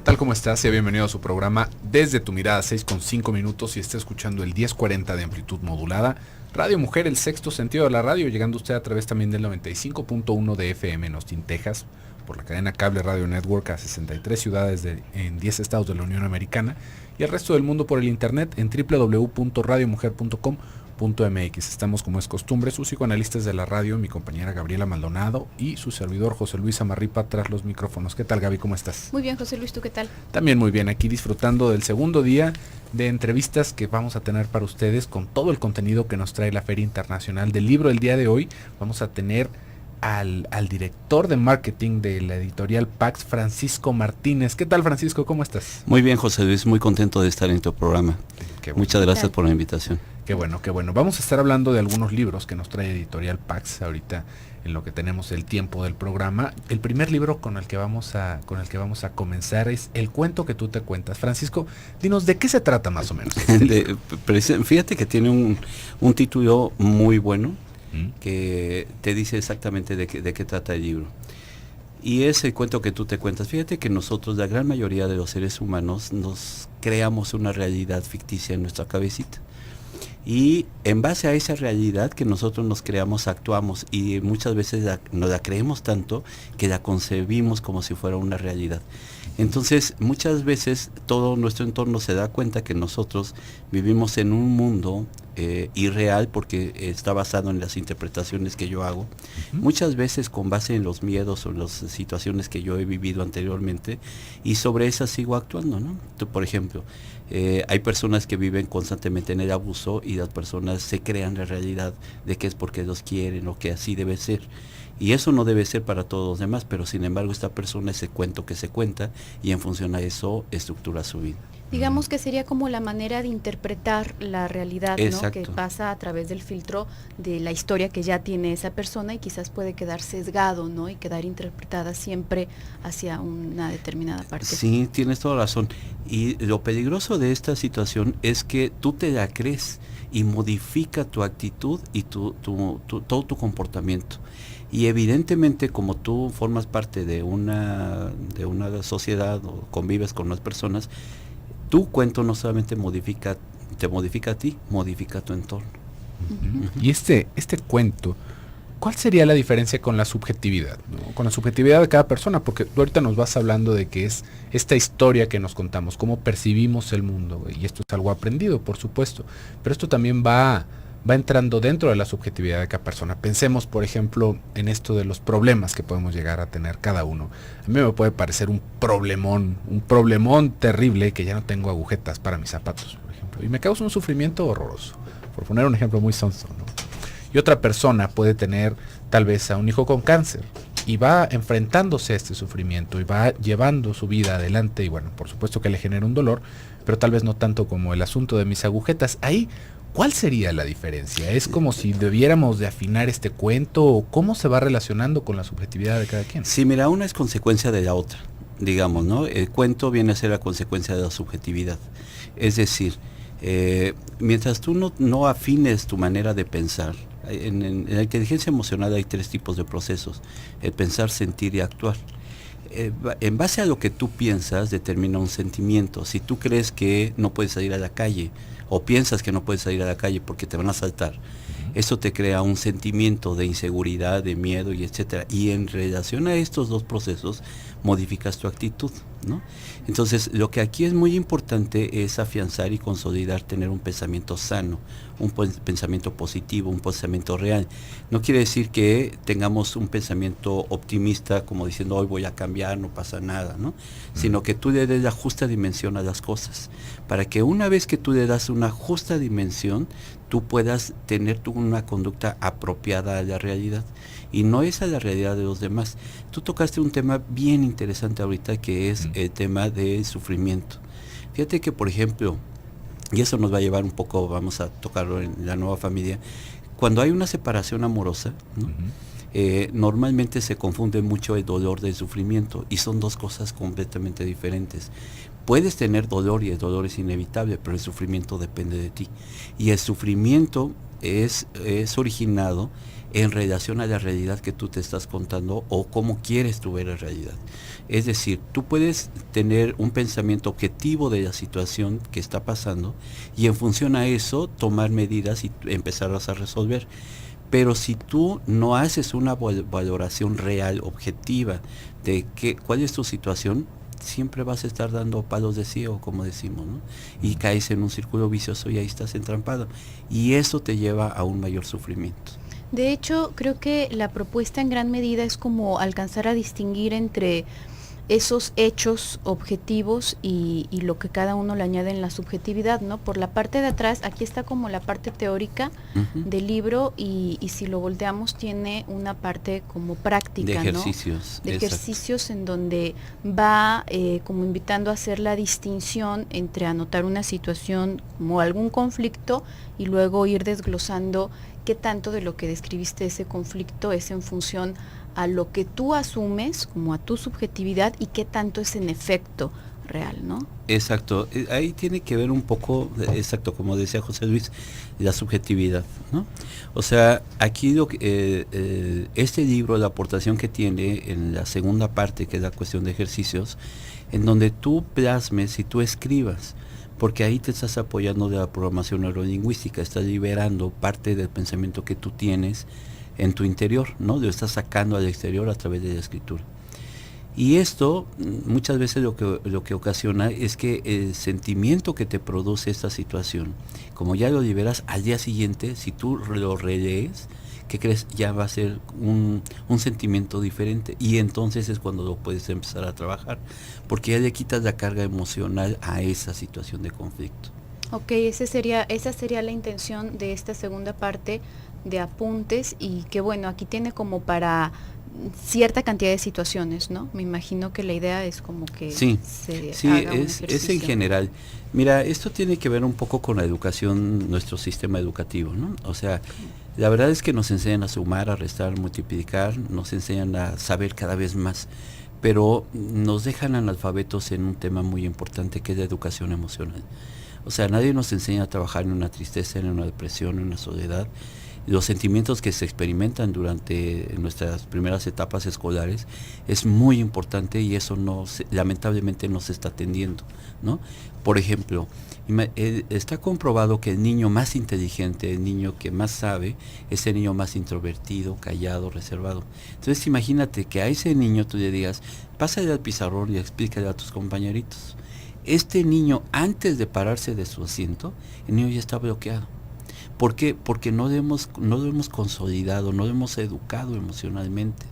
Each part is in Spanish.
tal? ¿Cómo estás? Sea bienvenido a su programa Desde tu Mirada, 6:05 y está escuchando el 1040 de amplitud modulada. Radio Mujer, el sexto sentido de la radio, llegando usted a través también del 95.1 de FM en Austin, Texas, por la cadena Cable Radio Network a 63 ciudades en 10 estados de la Unión Americana y el resto del mundo por el internet en www.radiomujer.com.mx. Estamos, como es costumbre, sus psicoanalistas de la radio, mi compañera Gabriela Maldonado y su servidor José Luis Amarripa tras los micrófonos. ¿Qué tal, Gaby? ¿Cómo estás? Muy bien, José Luis, ¿tú qué tal? También muy bien, aquí disfrutando del segundo día de entrevistas que vamos a tener para ustedes con todo el contenido que nos trae la Feria Internacional del Libro. El día de hoy vamos a tener al director de marketing de la editorial Pax, Francisco Martínez. ¿Qué tal, Francisco? ¿Cómo estás? Muy bien, José Luis, muy contento de estar en tu programa. Bueno. Muchas gracias por la invitación. Qué bueno, qué bueno. Vamos a estar hablando de algunos libros que nos trae editorial Pax ahorita en lo que tenemos el tiempo del programa. El primer libro con el que vamos a comenzar es El cuento que tú te cuentas. Francisco, dinos, ¿de qué se trata más o menos? Fíjate que tiene un título muy bueno que te dice exactamente de qué trata el libro. Y es el cuento que tú te cuentas. Fíjate que nosotros, la gran mayoría de los seres humanos, nos creamos una realidad ficticia en nuestra cabecita. Y en base a esa realidad que nosotros nos creamos, actuamos, y muchas veces nos la creemos tanto que la concebimos como si fuera una realidad. Entonces, muchas veces todo nuestro entorno se da cuenta que nosotros vivimos en un mundo irreal porque está basado en las interpretaciones que yo hago. Muchas veces con base en los miedos o en las situaciones que yo he vivido anteriormente, y sobre esas sigo actuando, ¿no? Tú, por ejemplo, hay personas que viven constantemente en el abuso y las personas se crean la realidad de que es porque los quieren o que así debe ser. Y eso no debe ser para todos los demás, pero sin embargo esta persona es el cuento que se cuenta y en función a eso estructura su vida. Digamos que sería como la manera de interpretar la realidad, ¿no? Que pasa a través del filtro de la historia que ya tiene esa persona y quizás puede quedar sesgado, ¿no? Y quedar interpretada siempre hacia una determinada parte. Sí, tienes toda razón. Y lo peligroso de esta situación es que tú te la crees y modifica tu actitud y todo tu comportamiento. Y evidentemente, como tú formas parte de una sociedad o convives con las personas, tu cuento no solamente te modifica a ti, modifica tu entorno. Y este cuento, ¿cuál sería la diferencia con la subjetividad, ¿no? Con la subjetividad de cada persona? Porque tú ahorita nos vas hablando de que es esta historia que nos contamos, cómo percibimos el mundo, y esto es algo aprendido, por supuesto, pero esto también va entrando dentro de la subjetividad de cada persona. Pensemos, por ejemplo, en esto de los problemas que podemos llegar a tener cada uno. A mí me puede parecer un problemón terrible que ya no tengo agujetas para mis zapatos, por ejemplo, y me causa un sufrimiento horroroso, por poner un ejemplo muy sonso, ¿no? Y otra persona puede tener tal vez a un hijo con cáncer y va enfrentándose a este sufrimiento y va llevando su vida adelante, y bueno, por supuesto que le genera un dolor, pero tal vez no tanto como el asunto de mis agujetas. Ahí, ¿cuál sería la diferencia? ¿Es como si debiéramos de afinar este cuento o cómo se va relacionando con la subjetividad de cada quien? Sí, mira, una es consecuencia de la otra, digamos, ¿no? El cuento viene a ser la consecuencia de la subjetividad. Es decir, mientras tú no afines tu manera de pensar, en la inteligencia emocional hay 3 tipos de procesos: el pensar, sentir y actuar. En base a lo que tú piensas determina un sentimiento. Si tú crees que no puedes salir a la calle o piensas que no puedes salir a la calle porque te van a asaltar, eso te crea un sentimiento de inseguridad, de miedo y etcétera. Y en relación a estos 2 procesos modificas tu actitud, ¿no? Entonces, lo que aquí es muy importante es afianzar y consolidar, tener un pensamiento sano, un pensamiento positivo, un pensamiento real. No quiere decir que tengamos un pensamiento optimista como diciendo hoy voy a cambiar, no pasa nada, ¿no? Sino que tú le des la justa dimensión a las cosas, para que una vez que tú le das una justa dimensión, tú puedas tener una conducta apropiada a la realidad y no es a la realidad de los demás. Tú tocaste un tema bien interesante ahorita, que es el tema del sufrimiento. Fíjate que, por ejemplo, y eso nos va a llevar un poco, vamos a tocarlo en la nueva familia, cuando hay una separación amorosa, ¿no? Normalmente se confunde mucho el dolor del sufrimiento, y son 2 cosas completamente diferentes. Puedes tener dolor y el dolor es inevitable, pero el sufrimiento depende de ti. Y el sufrimiento es originado en relación a la realidad que tú te estás contando o cómo quieres tú ver la realidad. Es decir, tú puedes tener un pensamiento objetivo de la situación que está pasando y en función a eso tomar medidas y empezarlas a resolver. Pero si tú no haces una valoración real, objetiva, de cuál es tu situación, siempre vas a estar dando palos de ciego, como decimos, ¿no? Y caes en un círculo vicioso y ahí estás entrampado. Y eso te lleva a un mayor sufrimiento. De hecho, creo que la propuesta en gran medida es como alcanzar a distinguir entre esos hechos objetivos y lo que cada uno le añade en la subjetividad, ¿no? Por la parte de atrás, aquí está como la parte teórica del libro y si lo volteamos tiene una parte como práctica, de ejercicios, ¿no? De ejercicios en donde va como invitando a hacer la distinción entre anotar una situación como algún conflicto y luego ir desglosando qué tanto de lo que describiste ese conflicto es en función a lo que tú asumes como a tu subjetividad y qué tanto es en efecto real, ¿no? Exacto, ahí tiene que ver un poco, exacto, como decía José Luis, la subjetividad, ¿no? O sea, aquí este libro, la aportación que tiene en la segunda parte, que es la cuestión de ejercicios, en donde tú plasmes y tú escribas, porque ahí te estás apoyando de la programación neurolingüística, estás liberando parte del pensamiento que tú tienes en tu interior, ¿no? Lo estás sacando al exterior a través de la escritura. Y esto muchas veces lo que ocasiona es que el sentimiento que te produce esta situación, como ya lo liberas, al día siguiente, si tú lo relees, ¿qué crees? Ya va a ser un sentimiento diferente. Y entonces es cuando lo puedes empezar a trabajar, porque ya le quitas la carga emocional a esa situación de conflicto. Ok, esa sería la intención de esta segunda parte de apuntes y que bueno, aquí tiene como para cierta cantidad de situaciones, ¿no? Me imagino que la idea es como que haga es en general. Mira, esto tiene que ver un poco con la educación, nuestro sistema educativo, ¿no? O sea, la verdad es que nos enseñan a sumar, a restar, multiplicar, nos enseñan a saber cada vez más, pero nos dejan analfabetos en un tema muy importante que es la educación emocional. O sea, nadie nos enseña a trabajar en una tristeza, en una depresión, en una soledad. Los sentimientos que se experimentan durante nuestras primeras etapas escolares es muy importante y eso lamentablemente no se está atendiendo, ¿no? Por ejemplo, está comprobado que el niño más inteligente, el niño que más sabe, es el niño más introvertido, callado, reservado. Entonces imagínate que a ese niño tú le digas, pásale al pizarrón y explícale a tus compañeritos. Este niño, antes de pararse de su asiento, el niño ya está bloqueado. ¿Por qué? Porque no lo hemos consolidado, no lo hemos educado emocionalmente.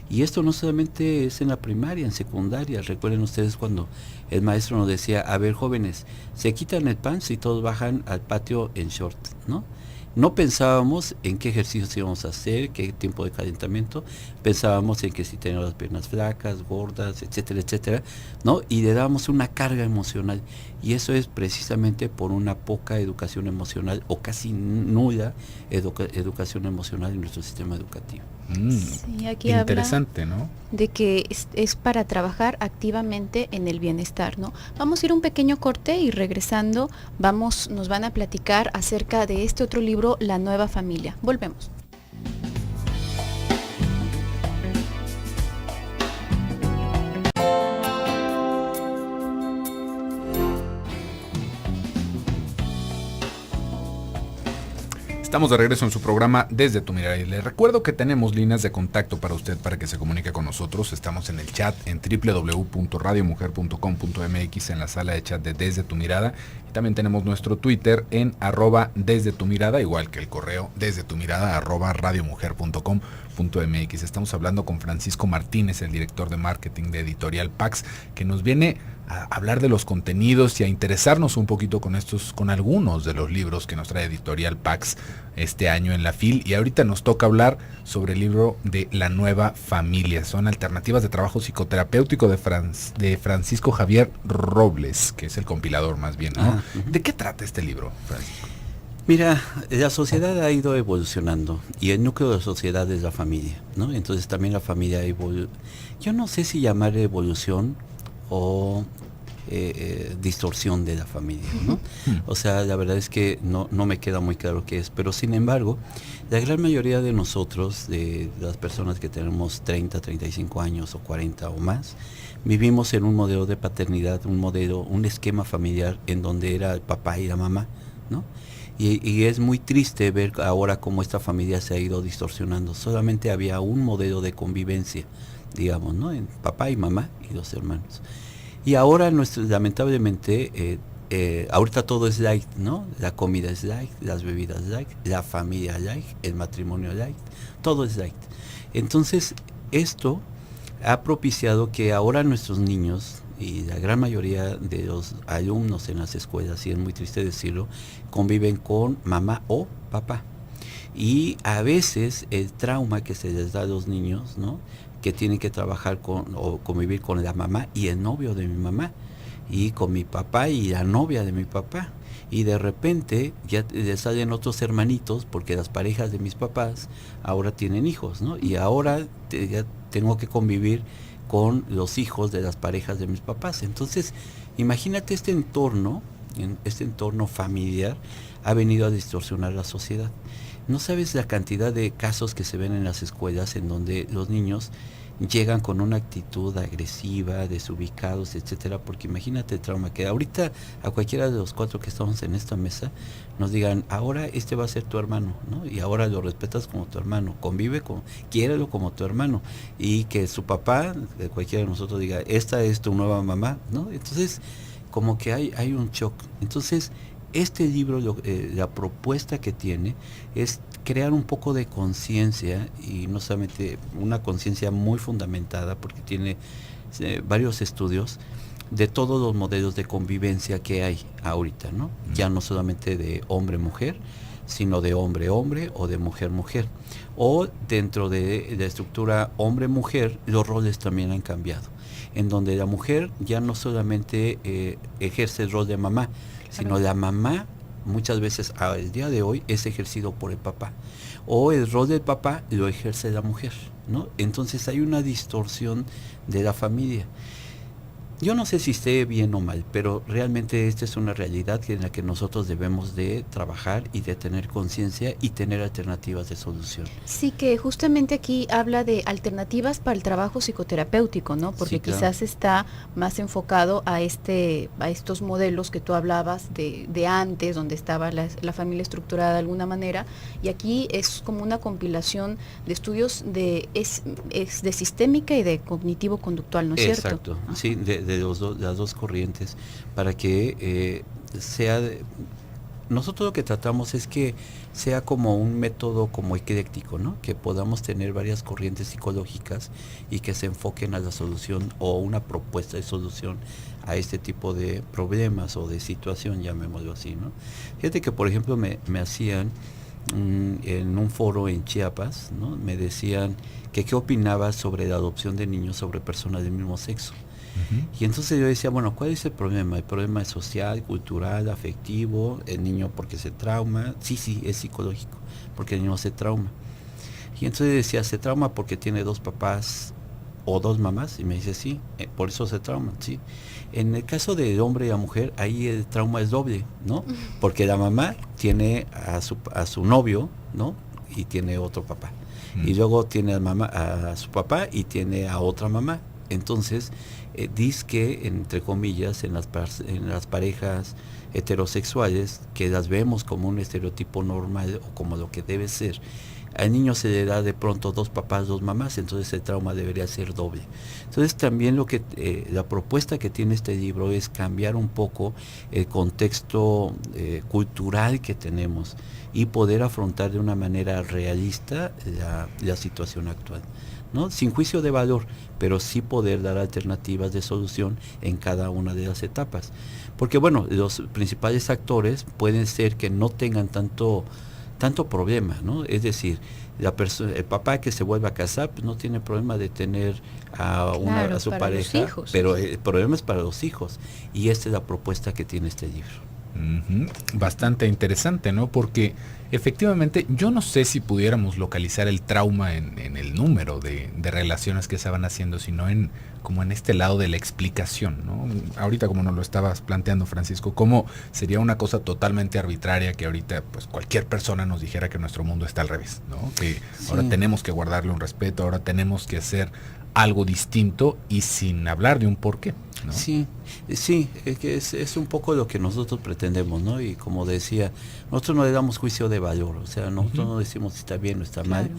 Y esto no solamente es en la primaria, en secundaria. Recuerden ustedes cuando el maestro nos decía, a ver jóvenes, se quitan el pants y todos bajan al patio en short, ¿no? No pensábamos en qué ejercicios íbamos a hacer, qué tiempo de calentamiento, pensábamos en que si teníamos las piernas flacas, gordas, etcétera, etcétera, ¿no? Y le dábamos una carga emocional. Y eso es precisamente por una poca educación emocional o casi nula educación emocional en nuestro sistema educativo. Sí, aquí interesante, ¿no? De que es para trabajar activamente en el bienestar, ¿no? Vamos a ir a un pequeño corte y regresando nos van a platicar acerca de este otro libro, La Nueva Familia. Volvemos. Estamos de regreso en su programa Desde tu Mirada y les recuerdo que tenemos líneas de contacto para usted para que se comunique con nosotros. Estamos en el chat en www.radiomujer.com.mx en la sala de chat de Desde tu Mirada y también tenemos nuestro Twitter en @Desde tu Mirada, igual que el correo desde tu mirada @radiomujer.com.mx. Estamos hablando con Francisco Martínez, el director de marketing de Editorial Pax, que nos viene a hablar de los contenidos y a interesarnos un poquito con algunos de los libros que nos trae Editorial Pax este año en la FIL. Y ahorita nos toca hablar sobre el libro de La Nueva Familia. Son alternativas de trabajo psicoterapéutico de Francisco Javier Robles, que es el compilador más bien, ¿no? ¿De qué trata este libro, Francisco? Mira, la sociedad ha ido evolucionando y el núcleo de la sociedad es la familia, ¿no? Entonces también la familia yo no sé si llamar evolución o distorsión de la familia, ¿no? O sea, la verdad es que no me queda muy claro qué es, pero sin embargo, la gran mayoría de nosotros, de las personas que tenemos 30, 35 años o 40 o más, vivimos en un modelo de paternidad, un esquema familiar en donde era el papá y la mamá, ¿no? Y es muy triste ver ahora cómo esta familia se ha ido distorsionando. Solamente había un modelo de convivencia, digamos, ¿no? En papá y mamá y dos hermanos. Y ahora, lamentablemente, ahorita todo es light, ¿no? La comida es light, las bebidas light, la familia light, el matrimonio light, todo es light. Entonces, esto ha propiciado que ahora nuestros niños, y la gran mayoría de los alumnos en las escuelas, y es muy triste decirlo, conviven con mamá o papá. Y a veces el trauma que se les da a los niños, ¿no? Que tienen que trabajar o convivir con la mamá y el novio de mi mamá, y con mi papá y la novia de mi papá. Y de repente ya les salen otros hermanitos, porque las parejas de mis papás ahora tienen hijos, ¿no? Y ahora ya tengo que convivir con los hijos de las parejas de mis papás. Entonces, imagínate este entorno familiar ha venido a distorsionar la sociedad. No sabes la cantidad de casos que se ven en las escuelas en donde los niños llegan con una actitud agresiva, desubicados, etcétera, porque imagínate el trauma que ahorita a cualquiera de los 4 que estamos en esta mesa nos digan, ahora este va a ser tu hermano, ¿no? Y ahora lo respetas como tu hermano, quiérelo como tu hermano, y que su papá, cualquiera de nosotros diga, esta es tu nueva mamá, ¿no? Entonces, como que hay un shock. Entonces, este libro, la propuesta que tiene es crear un poco de conciencia, y no solamente una conciencia muy fundamentada, porque tiene varios estudios de todos los modelos de convivencia que hay ahorita, ¿no? Ya no solamente de hombre-mujer, sino de hombre-hombre o de mujer-mujer. O dentro de la estructura hombre-mujer, los roles también han cambiado, en donde la mujer ya no solamente ejerce el rol de mamá, sino la mamá muchas veces al día de hoy es ejercido por el papá, o el rol del papá lo ejerce la mujer, ¿no? Entonces hay una distorsión de la familia. Yo no sé si esté bien o mal, pero realmente esta es una realidad en la que nosotros debemos de trabajar y de tener conciencia y tener alternativas de solución. Sí, que justamente aquí habla de alternativas para el trabajo psicoterapéutico, ¿no? Porque sí, claro, quizás está más enfocado a estos modelos que tú hablabas de antes, donde estaba la familia estructurada de alguna manera, y aquí es como una compilación de estudios de sistémica y de cognitivo-conductual, ¿no es cierto? Exacto, sí, de las dos corrientes, para que nosotros lo que tratamos es que sea como un método como ecléctico, ¿no? Que podamos tener varias corrientes psicológicas y que se enfoquen a la solución o una propuesta de solución a este tipo de problemas o de situación, llamémoslo así, ¿no? Fíjate que, por ejemplo, me hacían en un foro en Chiapas, ¿no? Me decían que qué opinaba sobre la adopción de niños sobre personas del mismo sexo. Y entonces yo decía, bueno, ¿cuál es el problema? El problema es social, cultural, afectivo, el niño porque se trauma. Sí, es psicológico, porque el niño se trauma. Y entonces decía, ¿se trauma porque tiene 2 papás o 2 mamás? Y me dice, sí, por eso se trauman, sí. En el caso del hombre y la mujer, ahí el trauma es doble, ¿no? Porque la mamá tiene a su novio, ¿no? Y tiene otro papá. Y luego tiene a su papá y tiene a otra mamá. Entonces, dice que, entre comillas, en las parejas heterosexuales, que las vemos como un estereotipo normal o como lo que debe ser, al niño se le da de pronto 2 papás, 2 mamás, entonces el trauma debería ser doble. Entonces también la propuesta que tiene este libro es cambiar un poco el contexto cultural que tenemos y poder afrontar de una manera realista la situación actual, ¿no? Sin juicio de valor, pero sí poder dar alternativas de solución en cada una de las etapas. Porque bueno, los principales actores pueden ser que no tengan tanto problema, ¿no? Es decir, el papá que se vuelve a casar, pues no tiene problema de tener a su pareja, pero el problema es para los hijos, y esta es la propuesta que tiene este libro. Bastante interesante, ¿no? Porque efectivamente, yo no sé si pudiéramos localizar el trauma en el número de relaciones que se van haciendo, sino como en este lado de la explicación, ¿no? Ahorita, como nos lo estabas planteando, Francisco, cómo sería una cosa totalmente arbitraria que ahorita pues cualquier persona nos dijera que nuestro mundo está al revés, ¿no? Que ahora tenemos que guardarle un respeto, ahora tenemos que hacer algo distinto y sin hablar de un porqué, ¿no? Sí, es un poco lo que nosotros pretendemos, ¿no? Y como decía, nosotros no le damos juicio de valor, o sea, nosotros no decimos si está bien o está mal,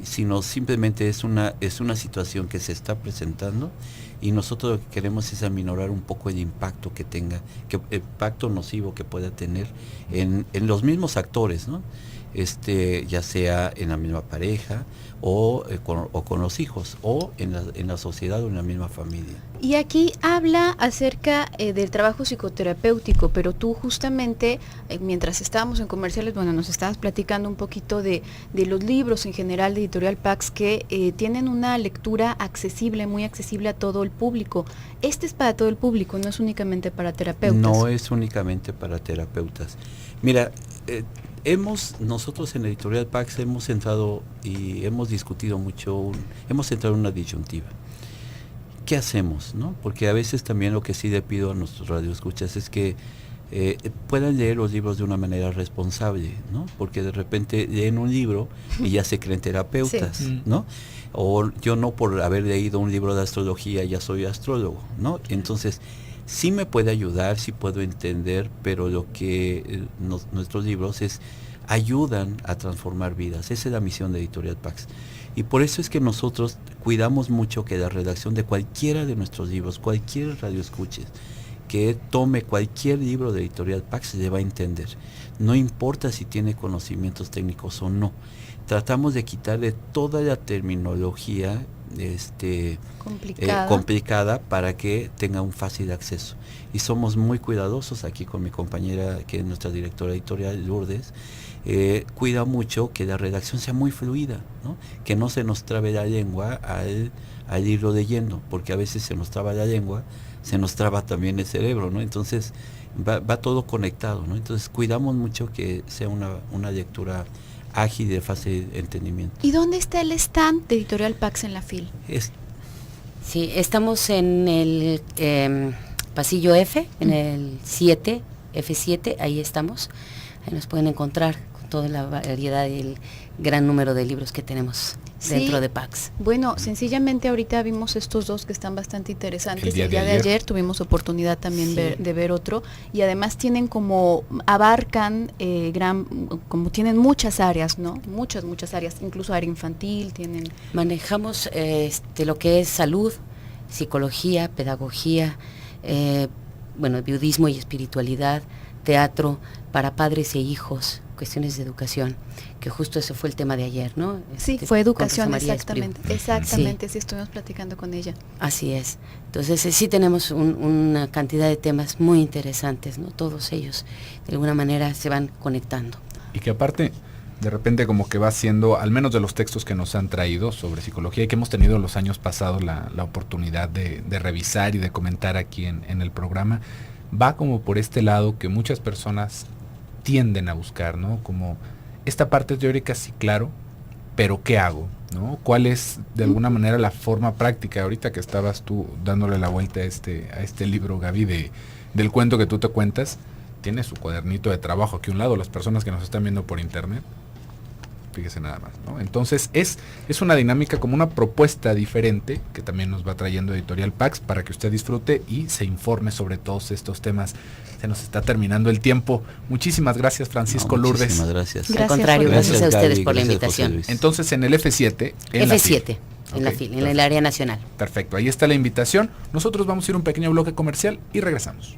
sino simplemente es una situación que se está presentando y nosotros lo que queremos es aminorar un poco el impacto que tenga, el impacto nocivo que pueda tener en los mismos actores, ¿no? Ya sea en la misma pareja o con los hijos o en la sociedad o en la misma familia. Y aquí habla acerca del trabajo psicoterapéutico, pero tú justamente, mientras estábamos en comerciales, bueno, nos estabas platicando un poquito de los libros en general de Editorial Pax que tienen una lectura accesible, muy accesible a todo el público. Este es para todo el público, no es únicamente para terapeutas. No es únicamente para terapeutas. Mira, nosotros en Editorial Pax hemos entrado y hemos discutido mucho, hemos entrado en una disyuntiva. ¿Qué hacemos, no? Porque a veces también lo que sí le pido a nuestros radioescuchas es que puedan leer los libros de una manera responsable, ¿no? Porque de repente leen un libro y ya se creen terapeutas, ¿no? O yo no por haber leído un libro de astrología ya soy astrólogo, ¿no? Entonces, sí me puede ayudar, sí puedo entender, pero lo que nuestros libros ayudan a transformar vidas. Esa es la misión de Editorial Pax. Y por eso es que nosotros cuidamos mucho que la redacción de cualquiera de nuestros libros, cualquier radioescuche que tome cualquier libro de Editorial Pax se va a entender. No importa si tiene conocimientos técnicos o no. Tratamos de quitarle toda la terminología complicada para que tenga un fácil acceso. Y somos muy cuidadosos aquí con mi compañera, que es nuestra directora editorial, Lourdes. Cuida mucho que la redacción sea muy fluida, ¿no? Que no se nos trabe la lengua al irlo leyendo, porque a veces se nos traba la lengua, se nos traba también el cerebro, ¿no? Entonces va todo conectado, ¿no? Entonces cuidamos mucho que sea una lectura ágil y de fácil entendimiento. ¿Y dónde está el stand de Editorial Pax en la FIL? Sí, estamos en el pasillo F, en el 7, F7, ahí estamos. Ahí nos pueden encontrar con toda la variedad y el gran número de libros que tenemos dentro de Pax. Bueno, sencillamente ahorita vimos estos dos que están bastante interesantes. El día de ayer tuvimos oportunidad también de ver otro, y además tienen abarcan como tienen muchas áreas, ¿no? Muchas áreas, incluso área infantil tienen. Manejamos lo que es salud, psicología, pedagogía, viudismo y espiritualidad, teatro para padres e hijos, cuestiones de educación, que justo ese fue el tema de ayer, ¿no? Sí, fue educación, exactamente, sí estuvimos platicando con ella. Así es. Entonces sí tenemos una cantidad de temas muy interesantes, ¿no? Todos ellos de alguna manera se van conectando. Y que aparte, de repente como que va siendo, al menos de los textos que nos han traído sobre psicología y que hemos tenido los años pasados la oportunidad de revisar y de comentar aquí en el programa, va como por este lado que muchas personas tienden a buscar, ¿no? Como esta parte teórica, sí, claro, pero ¿qué hago? ¿No? ¿Cuál es de alguna manera la forma práctica? Ahorita que estabas tú dándole la vuelta a este libro, Gaby, del cuento que tú te cuentas, tiene su cuadernito de trabajo aquí a un lado, las personas que nos están viendo por internet, fíjese nada más, ¿no? Entonces es una dinámica, como una propuesta diferente que también nos va trayendo Editorial Pax para que usted disfrute y se informe sobre todos estos temas. Se nos está terminando el tiempo. Muchísimas gracias, Francisco, Lourdes. Muchísimas gracias. Al contrario, gracias a ustedes por la invitación. Entonces en el F7. F7, en la FIL, en el área nacional. Perfecto, ahí está la invitación. Nosotros vamos a ir a un pequeño bloque comercial y regresamos.